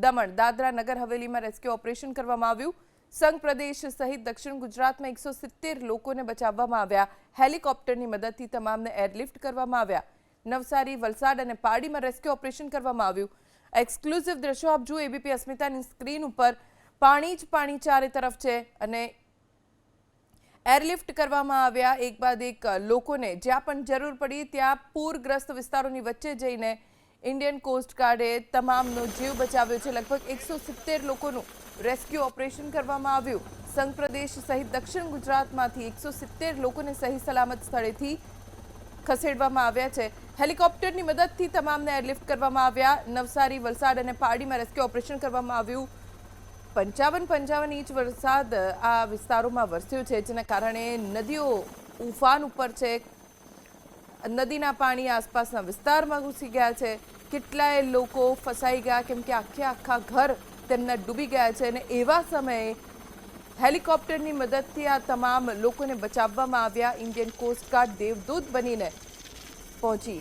દમણ, દાદરા, નગર હવેલીમાં rescue operation કરવામાં આવ્યું। સંઘ પ્રદેશ સહિત દક્ષિણ ગુજરાતમાં 170 લોકોને બચાવવામાં આવ્યા। હેલિકોપ્ટરની મદદથી તમામને એરલિફ્ટ કરવામાં આવ્યા। નવસારી, વલસાડ અને પાડીમાં રેસ્ક્યુ ઓપરેશન કરવામાં આવ્યું। એક્સક્લુઝિવ દ્રશ્યો આપ જુઓ એબીપી અસ્મિતાની સ્ક્રીન ઉપર। પાણી જ પાણી ચારે તરફ છે અને એરલિફ્ટ કરવામાં આવ્યા એક બાદ એક લોકોને જ્યાં પણ જરૂર પડી ત્યાં પૂરગ્રસ્ત વિસ્તારોની વચ્ચે જઈને ઇન્ડિયન કોસ્ટ ગાર્ડે તમામનો જીવ બચાવ્યો છે। લગભગ 170 લોકોનું રેસ્ક્યુ ઓપરેશન કરવામાં આવ્યું। સંઘ પ્રદેશ સહિત દક્ષિણ ગુજરાતમાંથી 170 લોકોને સહી સલામત સ્થળેથી ખસેડવામાં આવ્યા છે। હેલિકોપ્ટરની મદદથી તમામને એરલિફ્ટ કરવામાં આવ્યા। નવસારી, વલસાડ અને પાડીમાં રેસ્ક્યુ ઓપરેશન કરવામાં આવ્યું। 55 ઇંચ વરસાદ આ વિસ્તારોમાં વરસ્યો છે, જેના કારણે નદીઓ ઉફાન ઉપર છે। નદીના પાણી આસપાસના વિસ્તારમાં ઘૂસી ગયા છે। કેટલાય લોકો ફસાઈ ગયા કેમ કે આખા ઘર તેમના ડૂબી ગયા છે અને એવા સમયે હેલિકોપ્ટરની મદદથી આ તમામ લોકોને બચાવવામાં આવ્યા। ઇન્ડિયન કોસ્ટ ગાર્ડ દેવદૂત બનીને પહોંચી